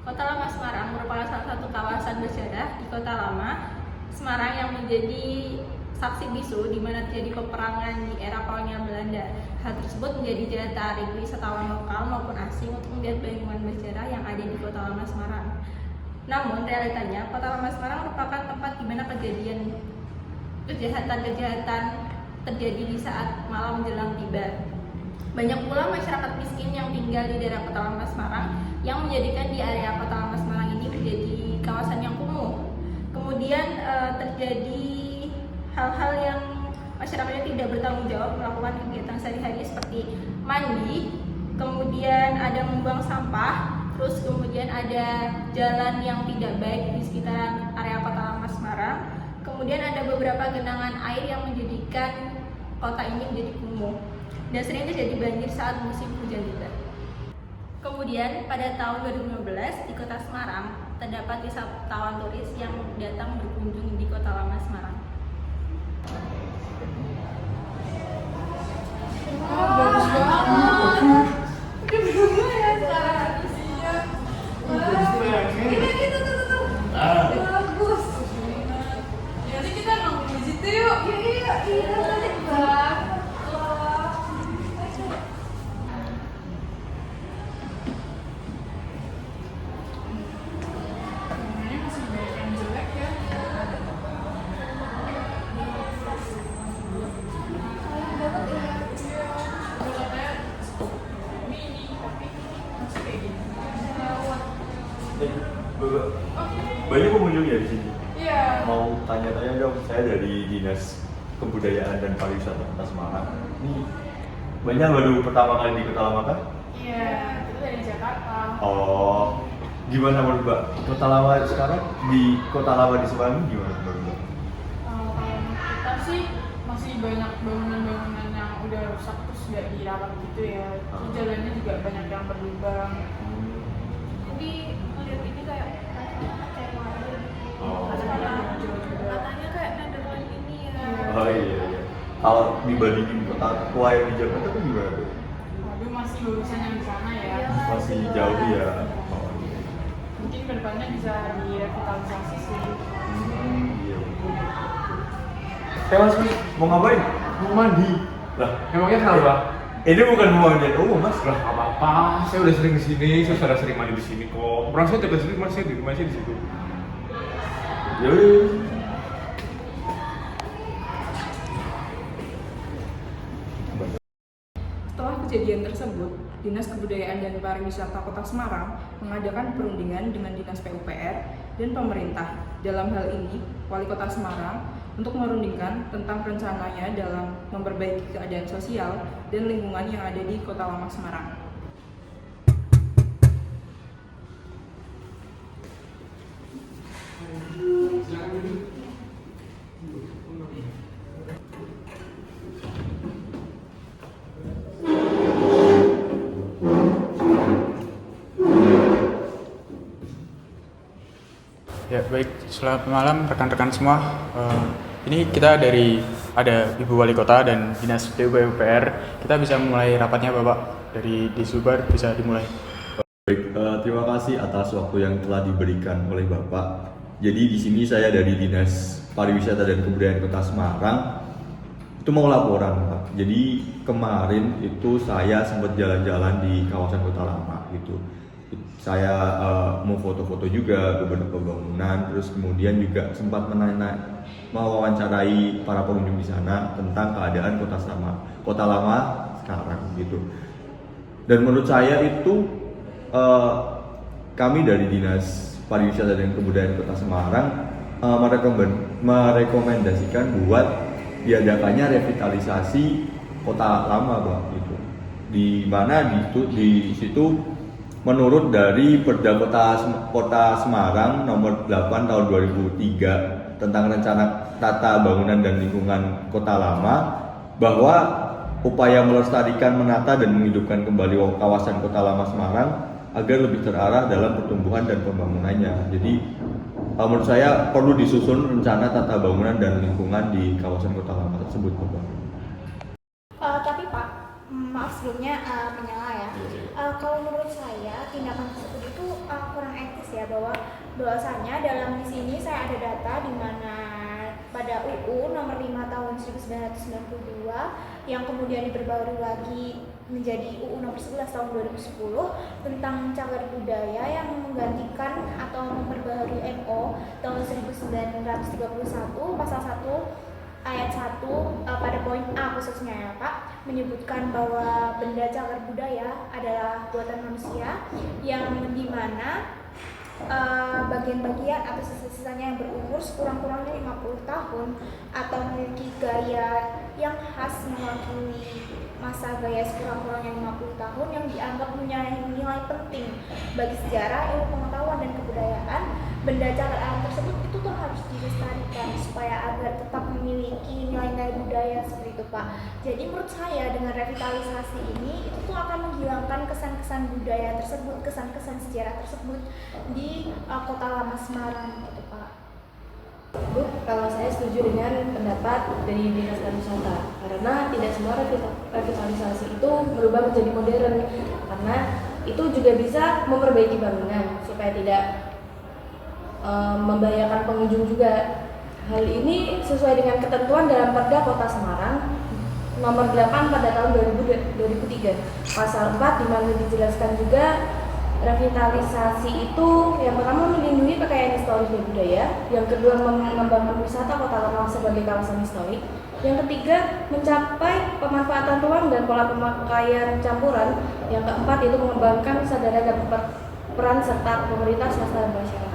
Kota Lama Semarang merupakan salah satu kawasan bersejarah di Kota Lama Semarang yang menjadi saksi bisu di mana terjadi peperangan di era kolonial Belanda. Hal tersebut menjadi daya tarik wisatawan lokal maupun asing untuk melihat bangunan bersejarah yang ada di Kota Lama Semarang. Namun realitanya Kota Lama Semarang merupakan tempat di mana kejahatan-kejahatan terjadi di saat malam menjelang tiba. Banyak pula masyarakat miskin yang tinggal di daerah Kota Lama Semarang yang menjadikan di area Kota Lama Semarang ini menjadi kawasan yang kumuh. Kemudian terjadi hal-hal yang masyarakatnya tidak bertanggung jawab melakukan kegiatan sehari-hari seperti mandi, kemudian ada membuang sampah, terus kemudian ada jalan yang tidak baik di sekitaran area Kota Lama Semarang. Kemudian ada beberapa genangan air yang menjadikan kota ini menjadi kumuh dan sering terjadi banjir saat musim hujan tiba. Kemudian pada tahun 2015 di Kota Semarang terdapat wisatawan turis yang datang berkunjung di Kota Lama Semarang. Bagus banget. Udah berubah ya sekarang isinya. Ini tuh. Bagus. Jadi kita nongkrong di situ yuk. Iya, cantik banget. Banyak pengunjung ya di sini. Iya. Mau tanya-tanya dong, saya dari Dinas Kebudayaan dan Pariwisata Kota Semarang. Ini banyak baru pertama kali di Kota Lama kan? Iya, itu dari Jakarta. Oh, gimana menurut Mbak? Kota Lama sekarang di Kota Lama di Semarang ini gimana menurut Mbak? Kalau kita sih masih banyak bangunan-bangunan yang udah rusak terus nggak dirawat gitu ya. Terus jalannya juga banyak yang berlubang. Jadi melihat ini kayak Oh. katanya kayak Netherlands ini ya. Oh iya. Kalau dibandingin kota tua yang di Jakarta tuh gimana tuh? Waduh, masih bagusan yang di sana ya. Masih jauh ya. Oh, iya. Mungkin kedepannya bisa direvitalisasi sih. Iya. Mas, mau ngapain? Mau mandi. Lah, Emangnya kenapa? ini bukan mau mandi umum Mas. Lah apa-apa, saya udah sering di sini, saya sudah sering mandi di sini kok. Orang saya tinggal di sini, saya di rumah saya di situ. Yaudah. Setelah kejadian tersebut, Dinas Kebudayaan dan Pariwisata Kota Semarang mengadakan perundingan dengan Dinas PUPR dan pemerintah. Dalam hal ini, Wali Kota Semarang untuk merundingkan tentang rencananya dalam memperbaiki keadaan sosial dan lingkungan yang ada di Kota Lama Semarang. Ya baik, selamat malam rekan-rekan semua. Ini kita ada Ibu Wali Kota dan Dinas PUPR. Kita bisa mulai rapatnya Bapak, dari Disubar bisa dimulai. Baik, terima kasih atas waktu yang telah diberikan oleh Bapak. Jadi di sini saya dari Dinas Pariwisata dan Kebudayaan Kota Semarang itu mau laporan Pak. Jadi kemarin itu saya sempat jalan-jalan di kawasan Kota Lama gitu. Saya mau foto-foto juga beberapa bangunan, terus kemudian juga sempat mewawancarai para pengunjung di sana tentang keadaan Kota Lama sekarang gitu. Dan menurut saya itu kami dari Dinas Pariwisata dan Kebudayaan Kota Semarang merekomendasikan buat diadakannya revitalisasi Kota Lama Bang gitu. Di mana di situ menurut dari Perda Kota Semarang nomor 8 tahun 2003 tentang rencana tata bangunan dan lingkungan Kota Lama, bahwa upaya melestarikan, menata dan menghidupkan kembali kawasan Kota Lama Semarang agar lebih terarah dalam pertumbuhan dan pembangunannya. Jadi menurut saya perlu disusun rencana tata bangunan dan lingkungan di kawasan Kota Lama tersebut, Bapak. Tapi Pak, maaf sebelumnya menyela ya. Kalau menurut saya tindakan tersebut itu kurang etis bahwasanya dalam di sini saya ada data di mana pada UU nomor 5 tahun 1992 yang kemudian diperbarui lagi menjadi UU nomor 11 tahun 2010 tentang cagar budaya yang menggantikan atau memperbarui MO tahun 1931 pasal 1 ayat 1 pada poin A khususnya ya Pak, menyebutkan bahwa benda cagar budaya adalah buatan manusia yang dimana bagian-bagian atau sisa-sisanya yang berumur sekurang-kurangnya 50 tahun atau memiliki gaya yang khas mewakili masa gaya sekurang-kurangnya 50 tahun yang dianggap punya nilai penting bagi sejarah, ilmu pengetahuan dan kebudayaan. Benda cagar alam tersebut itu tuh harus dilestarikan supaya agar tetap memiliki nilai-nilai budaya seperti itu Pak. Jadi menurut saya dengan revitalisasi ini itu tuh akan menghilangkan kesan-kesan budaya tersebut, kesan-kesan sejarah tersebut di Kota Lama Semarang gitu Pak. Bu, kalau saya setuju dengan pendapat dari Dinas Pariwisata karena tidak semua revitalisasi itu berubah menjadi modern, karena itu juga bisa memperbaiki bangunan supaya tidak membahayakan pengunjung juga. Hal ini sesuai dengan ketentuan dalam Perda Kota Semarang nomor 8 pada tahun 2003 pasal 4, di mana dijelaskan juga revitalisasi itu yang pertama melindungi kekayaan historis dan budaya, yang kedua mengembangkan wisata Kota Lama sebagai kawasan historik, yang ketiga mencapai pemanfaatan ruang dan pola pemakaian campuran, yang keempat itu mengembangkan kesadaran dan peran serta pemerintah, swasta dan masyarakat.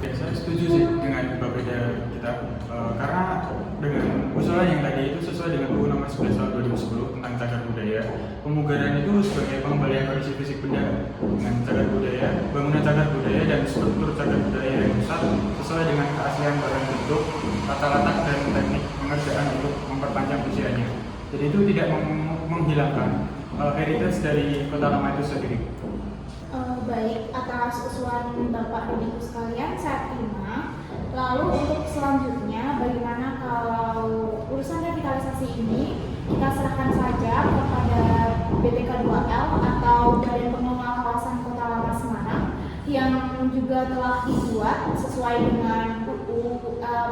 Ya, saya setuju sih dengan berbeda kita karena dengan usulan yang tadi itu sesuai dengan UU nomor 11 tahun 2010 tentang cagar budaya. Pemugaran itu sebagai pengembalian kondisi fisik benda dengan cagar budaya, bangunan cagar budaya dan struktur cagar budaya yang rusak sesuai dengan keaslian barang bentuk, tata letak dan teknik pengerjaan untuk memperpanjang usianya. Jadi itu tidak menghilangkan heritage dari Kota Lama itu sendiri. Baik, atas usulan Bapak dan Ibu sekalian saya terima. Lalu untuk selanjutnya bagaimana kalau urusan revitalisasi ini kita serahkan saja kepada BPK2L atau Badan Pengelola Kawasan Kota Lama Semarang yang juga telah dibuat sesuai dengan UU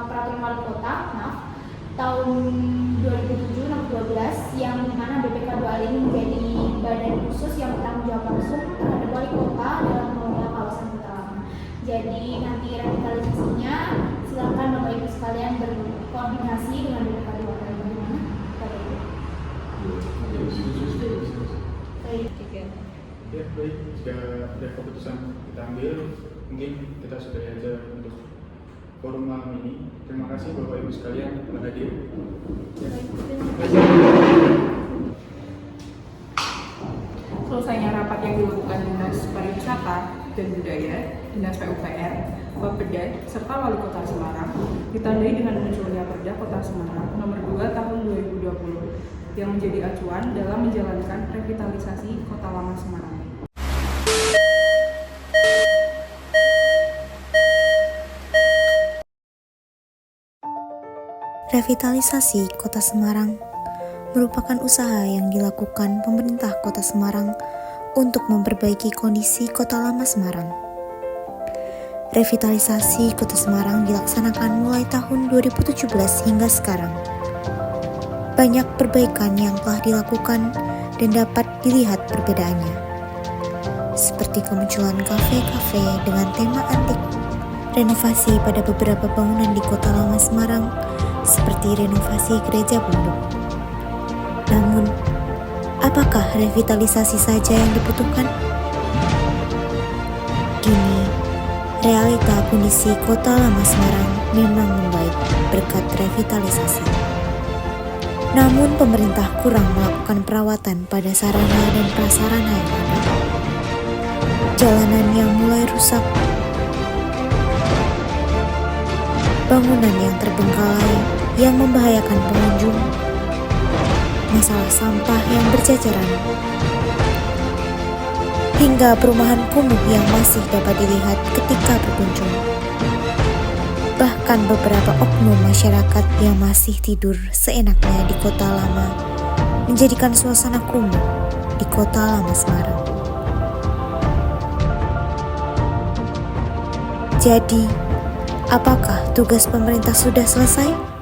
Peraturan Wali Kota tahun 2007 nomor 12 yang dimana BPK2L ini menjadi badan khusus yang bertanggung jawab langsung terhadap wali kota dalam mengelola kawasan Kota Lama. Jadi nanti revitalisasinya silakan Bapak Ibu sekalian berkoordinasi dengan BPK2L. Bagaimana? Bapak Ibu. Baik. Ya, baik. Jika ada keputusan kita ambil, mungkin kita sudahi aja untuk forum malam ini. Terima kasih Bapak Ibu sekalian telah hadir. Ya. Selesainya rapat yang dilakukan Dinas Pariwisata dan Budaya, Dinas PUPR, Bapeda, serta Wali Kota Semarang ditandai dengan munculnya Perda Kota Semarang nomor 2 tahun 2020 yang menjadi acuan dalam menjalankan revitalisasi Kota Lama Semarang. Revitalisasi Kota Semarang merupakan usaha yang dilakukan pemerintah Kota Semarang untuk memperbaiki kondisi Kota Lama Semarang. Revitalisasi Kota Semarang dilaksanakan mulai tahun 2017 hingga sekarang. Banyak perbaikan yang telah dilakukan dan dapat dilihat perbedaannya, seperti kemunculan kafe-kafe dengan tema antik, renovasi pada beberapa bangunan di Kota Lama Semarang, seperti renovasi Gereja Bunduk. Namun, apakah revitalisasi saja yang dibutuhkan? Kini, realita kondisi Kota Lama Semarang memang membaik berkat revitalisasi. Namun, pemerintah kurang melakukan perawatan pada sarana dan prasarana yang ada. Jalanan yang mulai rusak, bangunan yang terbengkalai yang membahayakan pengunjung, masalah sampah yang berceceran, hingga perumahan kumuh yang masih dapat dilihat ketika berkunjung. Bahkan beberapa oknum masyarakat yang masih tidur seenaknya di Kota Lama menjadikan suasana kumuh di Kota Lama Semarang. Jadi, apakah tugas pemerintah sudah selesai?